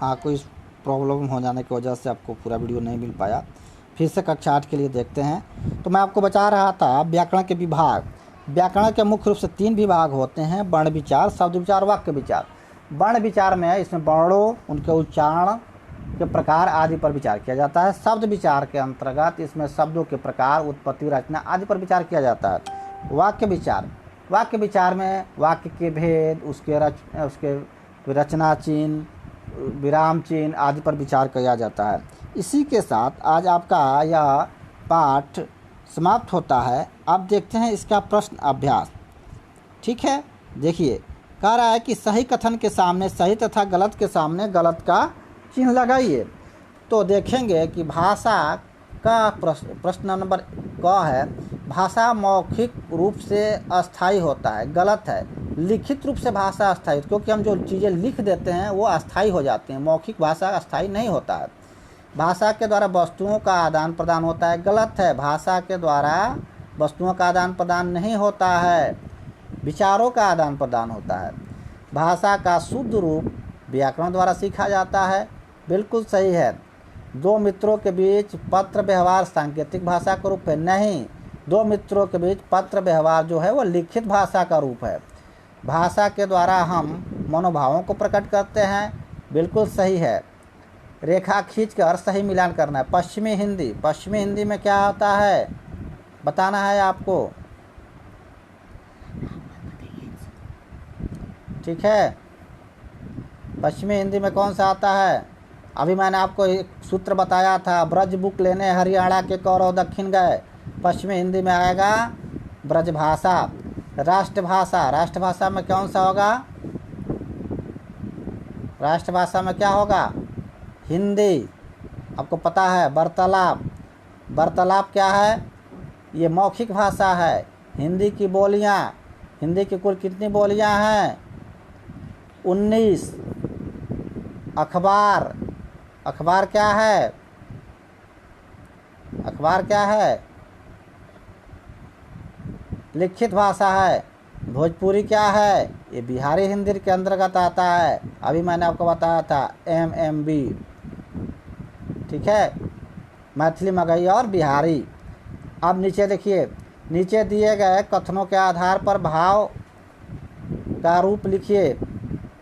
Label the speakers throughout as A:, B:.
A: हाँ, कोई प्रॉब्लम हो जाने की वजह से आपको पूरा वीडियो नहीं मिल पाया। फिर से कक्षा 8 के लिए देखते हैं। तो मैं आपको बता रहा था व्याकरण के विभाग। व्याकरण के मुख्य रूप से 3 विभाग होते हैं: वर्ण विचार, शब्द विचार, वाक्य विचार। वर्ण विचार में इसमें वर्णों, उनके उच्चारण के प्रकार आदि पर विचार किया जाता है। शब्द विचार के अंतर्गत इसमें शब्दों के प्रकार, उत्पत्ति, रचना आदि पर विचार किया जाता है। वाक्य विचार में वाक्य के भेद, उसके रचना चिन्ह, विराम चिन्ह आदि पर विचार किया जाता है। इसी के साथ आज आपका यह पाठ समाप्त होता है। अब देखते हैं इसका प्रश्न अभ्यास। ठीक है, देखिए, कह रहा है कि सही कथन के सामने सही तथा गलत के सामने गलत का चिन्ह लगाइए। तो देखेंगे कि भाषा का प्रश्न नंबर क है, भाषा मौखिक रूप से अस्थाई होता है। गलत है। लिखित रूप से भाषा अस्थाई, क्योंकि हम जो चीज़ें लिख देते हैं वो अस्थाई हो जाती हैं। मौखिक भाषा अस्थाई नहीं होता है। भाषा के द्वारा वस्तुओं का आदान प्रदान होता है। गलत है। भाषा के द्वारा वस्तुओं का आदान प्रदान नहीं होता है, विचारों का आदान प्रदान होता है। भाषा का शुद्ध रूप व्याकरण द्वारा सीखा जाता है। बिल्कुल सही है। दो मित्रों के बीच पत्र व्यवहार सांकेतिक भाषा का रूप है। नहीं, दो मित्रों के बीच पत्र व्यवहार जो है वो लिखित भाषा का रूप है। भाषा के द्वारा हम मनोभावों को प्रकट करते हैं। बिल्कुल सही है। रेखा खींचकर सही मिलान करना है। पश्चिमी हिंदी में क्या होता है बताना है आपको। ठीक है, पश्चिमी हिंदी में कौन सा आता है? अभी मैंने आपको एक सूत्र बताया था, ब्रज बुक लेने हरियाणा के कौरव दक्षिण गए। पश्चिमी हिंदी में आएगा ब्रजभाषा। राष्ट्रभाषा में कौन सा होगा? राष्ट्रभाषा में क्या होगा? हिंदी। आपको पता है। वार्तालाप क्या है? ये मौखिक भाषा है। हिंदी की बोलियां, हिंदी की कुल कितनी बोलियां हैं? 19। अखबार क्या है? अखबार क्या है? लिखित भाषा है। भोजपुरी क्या है? ये बिहारी हिंदी के अंतर्गत आता है। अभी मैंने आपको बताया था MMB। ठीक है, मैथिली, मगही और बिहारी। अब नीचे देखिए, नीचे दिए गए कथनों के आधार पर भाव का रूप लिखिए।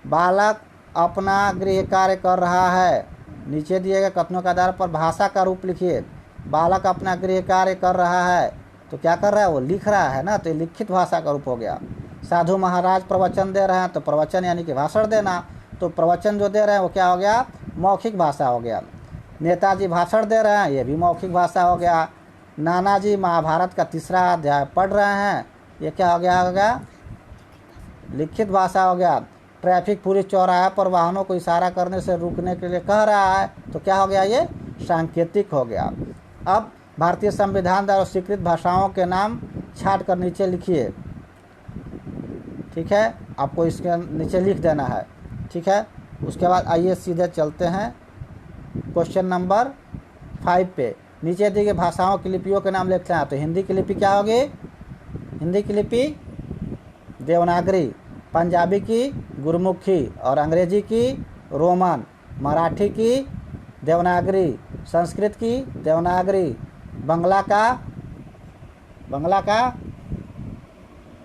A: बालक अपना गृह कार्य कर रहा है। नीचे दिए गए कथनों के आधार पर भाषा का रूप लिखिए। बालक अपना गृह कार्य कर रहा है, तो क्या कर रहा है? वो लिख रहा है ना, तो लिखित भाषा का रूप हो गया। साधु महाराज प्रवचन दे रहे हैं, तो प्रवचन यानी कि भाषण देना, तो प्रवचन जो दे रहे हैं वो क्या हो गया? मौखिक भाषा हो गया। नेताजी भाषण दे रहे हैं, ये भी मौखिक भाषा हो गया। नानाजी महाभारत का 3रा अध्याय पढ़ रहे हैं, ये क्या हो गया? लिखित भाषा हो गया। ट्रैफिक पुलिस चौराहे पर वाहनों को इशारा करने से रुकने के लिए कह रहा है, तो क्या हो गया? ये सांकेतिक हो गया। अब भारतीय संविधान द्वारा स्वीकृत भाषाओं के नाम छाट कर नीचे लिखिए। ठीक है, आपको इसके नीचे लिख देना है। ठीक है, उसके बाद आइए सीधे चलते हैं क्वेश्चन नंबर 5 पे। नीचे दी गई भाषाओं की लिपियों के नाम लिखते हैं। तो हिंदी की लिपि क्या होगी? हिंदी की लिपि देवनागरी, पंजाबी की गुरमुखी और अंग्रेजी की रोमन, मराठी की देवनागरी, संस्कृत की देवनागरी,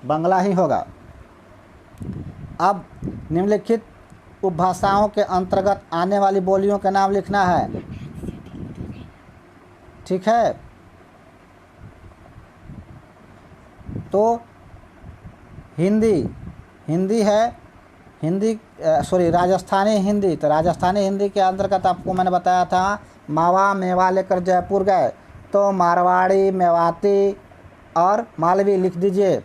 A: बंगला ही होगा। अब निम्नलिखित उपभाषाओं के अंतर्गत आने वाली बोलियों के नाम लिखना है। ठीक है, तो हिंदी है, राजस्थानी हिंदी। तो राजस्थानी हिंदी के अंतर्गत आपको मैंने बताया था, मावा मेवा लेकर जयपुर गए, तो मारवाड़ी, मेवाती और मालवी लिख दीजिए।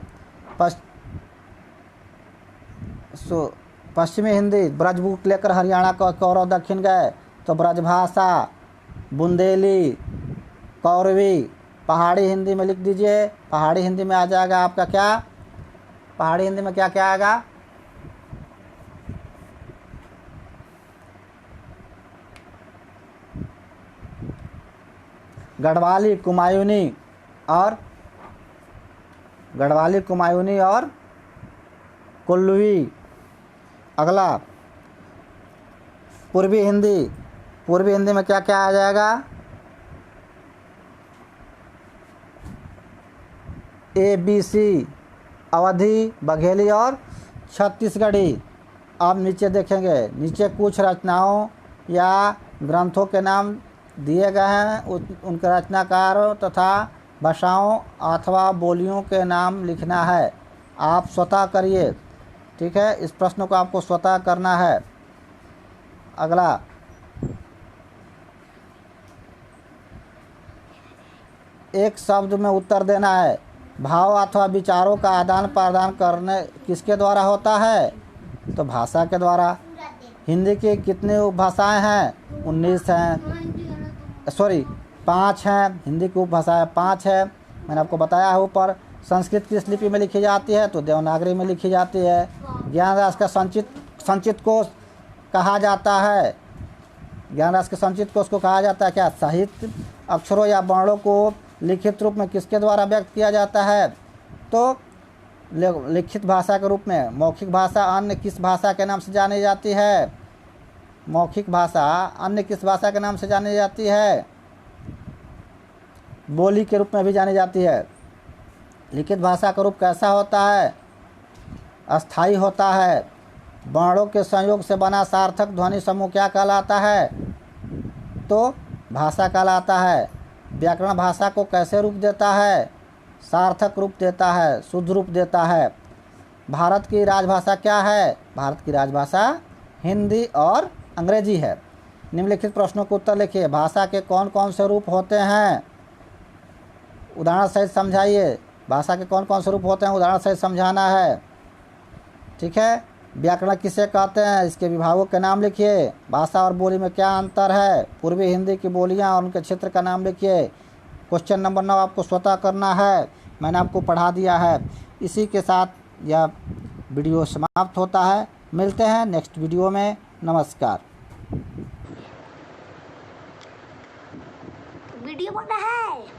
A: पश्चिमी हिंदी, ब्रजबुक लेकर हरियाणा का कौरव दक्षिण गए, तो ब्रजभाषा, बुंदेली, कौरवी। पहाड़ी हिंदी में लिख दीजिए। पहाड़ी हिंदी में आ जाएगा आपका क्या? पहाड़ी हिंदी में क्या क्या आएगा? गढ़वाली, कुमायूनी और कुल्लवी। अगला पूर्वी हिंदी, पूर्वी हिंदी में क्या क्या आ जाएगा? ABC, अवधी, बघेली और छत्तीसगढ़ी। अब नीचे देखेंगे, नीचे कुछ रचनाओं या ग्रंथों के नाम दिए गए हैं, उनके रचनाकारों तथा भाषाओं अथवा बोलियों के नाम लिखना है। आप स्वतः करिए, ठीक है, इस प्रश्न को आपको स्वतः करना है। अगला, एक शब्द में उत्तर देना है। भाव अथवा विचारों का आदान प्रदान करने किसके द्वारा होता है? तो भाषा के द्वारा। हिंदी की कितनी उपभाषाएं हैं? 19 हैं, सॉरी 5 हैं। हिंदी की उपभाषाएं 5 है, मैंने आपको बताया है ऊपर। संस्कृत किस लिपि में लिखी जाती है? तो देवनागरी में लिखी जाती है। ज्ञान राशि का संचित कोश कहा जाता है। ज्ञान राशि के संचित कोश को कहा जाता है क्या? साहित्य अक्षरों या वर्णों को लिखित रूप में किसके द्वारा व्यक्त किया जाता है? तो लिखित भाषा के रूप में। मौखिक भाषा अन्य किस भाषा के नाम से जानी जाती है? मौखिक भाषा अन्य किस भाषा के नाम से जानी जाती है? बोली के रूप में भी जानी जाती है। लिखित भाषा का रूप कैसा होता है? अस्थाई होता है। वर्णों के संयोग से बना सार्थक ध्वनि समूह क्या कहलाता है? तो भाषा कहलाता है। व्याकरण भाषा को कैसे रूप देता है? सार्थक रूप देता है, शुद्ध रूप देता है। भारत की राजभाषा क्या है? भारत की राजभाषा हिंदी और अंग्रेजी है। निम्नलिखित प्रश्नों के उत्तर लिखिए। भाषा के कौन कौन से रूप होते हैं? उदाहरण सहित समझाइए। भाषा के कौन कौन से रूप होते हैं, उदाहरण सहित समझाना है, ठीक है। व्याकरण किसे कहते हैं? इसके विभागों के नाम लिखिए। भाषा और बोली में क्या अंतर है? पूर्वी हिंदी की बोलियां और उनके क्षेत्र का नाम लिखिए। क्वेश्चन नंबर 9 आपको स्वतः करना है, मैंने आपको पढ़ा दिया है। इसी के साथ यह वीडियो समाप्त होता है। मिलते हैं नेक्स्ट वीडियो में। नमस्कार।
B: वीडियो बना है।